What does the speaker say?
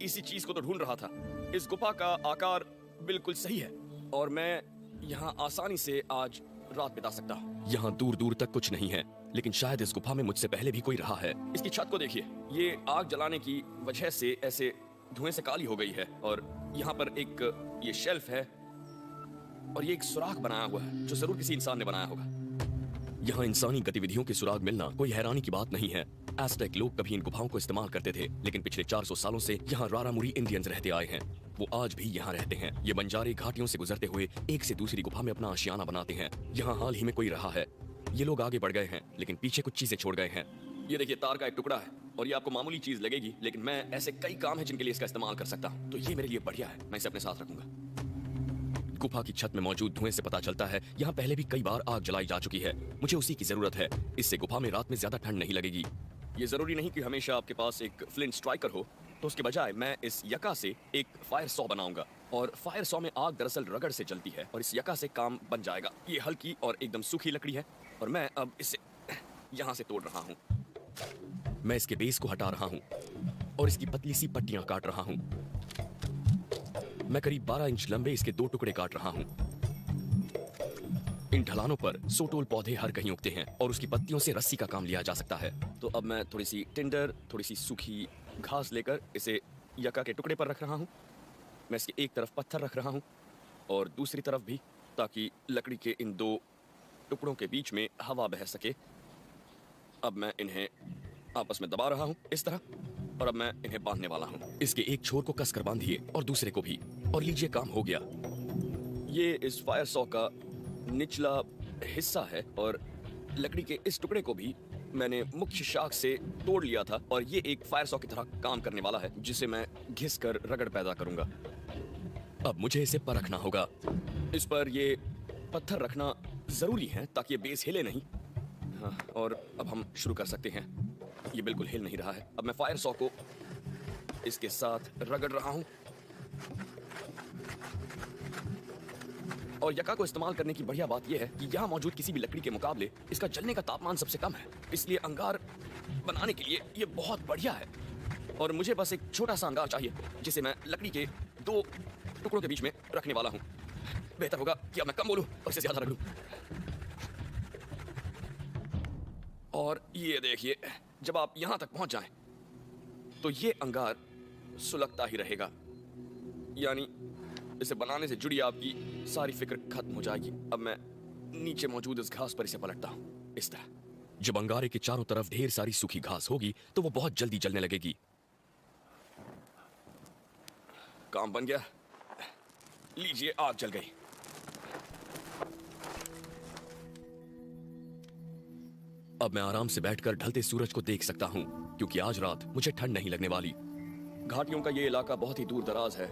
इसी चीज को तो ढूंढ रहा था। इस गुफा का आकार बिल्कुल सही है और मैं यहाँ आसानी से आज रात बिता सकता हूँ। यहाँ दूर दूर तक कुछ नहीं है, लेकिन शायद इस गुफा में मुझसे पहले भी कोई रहा है। इसकी छत को देखिए, ये आग जलाने की वजह से ऐसे धुएं से काली हो गई है। और यहाँ पर एक ये शेल्फ है और ये एक सुराख बनाया हुआ है जो जरूर किसी इंसान ने बनाया होगा। यहाँ इंसानी गतिविधियों के सुराग मिलना कोई हैरानी की बात नहीं है। एज़टेक लोग कभी इन गुफाओं को इस्तेमाल करते थे, लेकिन पिछले 400 सालों से यहाँ रारामुरी इंडियंस रहते आए हैं। वो आज भी यहाँ रहते हैं। ये बंजारे घाटियों से गुजरते हुए एक से दूसरी गुफा में अपना आशियाना बनाते हैं। यहाँ हाल ही में कोई रहा है। ये लोग आगे बढ़ गए हैं, लेकिन पीछे कुछ चीजें छोड़ गए हैं। ये देखिए, तार का एक टुकड़ा है और ये आपको मामूली चीज लगेगी, लेकिन मैं ऐसे कई काम है जिनके लिए इसका इस्तेमाल कर सकता हूँ, तो ये मेरे लिए बढ़िया है। मैं इसे अपने साथ रखूंगा। गुफा की छत में मौजूद धुएं से पता चलता है यहाँ पहले भी कई बार आग जलाई जा चुकी है। मुझे उसी की जरूरत है। इससे गुफा में रात में ज्यादा ठंड नहीं लगेगी। ये जरूरी नहीं कि हमेशा आपके पास एक फ्लिंट स्ट्राइकर हो, तो उसके बजाय मैं इस यका से एक फायर सॉ बनाऊंगा। और फायर सॉ में आग दरअसल रगड़ से जलती है और इस यका से काम बन जाएगा। ये हल्की और एकदम सूखी लकड़ी है और मैं अब इसे यहाँ से तोड़ रहा हूँ। मैं इसके बेस को हटा रहा हूँ और इसकी पतली सी पट्टियां काट रहा हूँ। मैं करीब 12 इंच लंबे इसके 2 टुकड़े काट रहा हूँ। इन ढलानों पर सोटोल पौधे हर कहीं उगते हैं और उसकी पत्तियों से रस्सी का काम लिया जा सकता है। तो अब मैं थोड़ी सी टिंडर, थोड़ी सी सूखी घास लेकर इसे यका के टुकड़े पर रख रहा हूँ। मैं इसके एक तरफ पत्थर रख रहा हूँ और दूसरी तरफ भी, ताकि लकड़ी के इन 2 टुकड़ों के बीच में हवा बह सके। अब मैं इन्हें आपस में दबा रहा हूँ इस तरह, और अब मैं इन्हें बांधने वाला हूँ। इसके एक छोर को कसकर बांधिए और दूसरे को भी, और लीजिए काम हो गया। ये इस फायर सॉ का निचला हिस्सा है और लकड़ी के इस टुकड़े को भी मैंने मुख्य शाख से तोड़ लिया था और ये एक फायर सॉ की तरह काम करने वाला है, जिसे मैं घिसकर रगड़ पैदा करूंगा। अब मुझे इसे परखना होगा। इस पर ये पत्थर रखना जरूरी है ताकि ये बेस हिले नहीं। हाँ, और अब हम शुरू कर सकते हैं। ये बिल्कुल हिल नहीं रहा है। अब मैं फायर सॉ को इसके साथ रगड़ रहा हूं और यका को इस्तेमाल करने की बढ़िया बात यह है कि यहाँ मौजूद किसी भी लकड़ी के मुकाबले इसका जलने का तापमान सबसे कम है, इसलिए अंगार बनाने के लिए ये बहुत बढ़िया है। और मुझे बस एक छोटा सा अंगार चाहिए जिसे मैं लकड़ी के 2 टुकड़ों के बीच में रखने वाला हूँ। बेहतर होगा कि अब मैं कम बोलूं और इसे ज्यादा रगड़ूं। और ये देखिए, जब आप यहां तक पहुंच जाएं, तो ये अंगार सुलगता ही रहेगा, यानी इसे बनाने से जुड़ी आपकी सारी फिक्र खत्म हो जाएगी। अब मैं नीचे मौजूद इस घास पर इसे पलटता हूं इस तरह। जब अंगारे के चारों तरफ ढेर सारी सूखी घास होगी तो वो बहुत जल्दी जलने लगेगी। काम बन गया। लीजिए, आग जल गई। अब मैं आराम से बैठकर ढलते सूरज को देख सकता हूं, क्योंकि आज रात मुझे ठंड नहीं लगने वाली। घाटियों का ये इलाका बहुत ही दूर दराज है।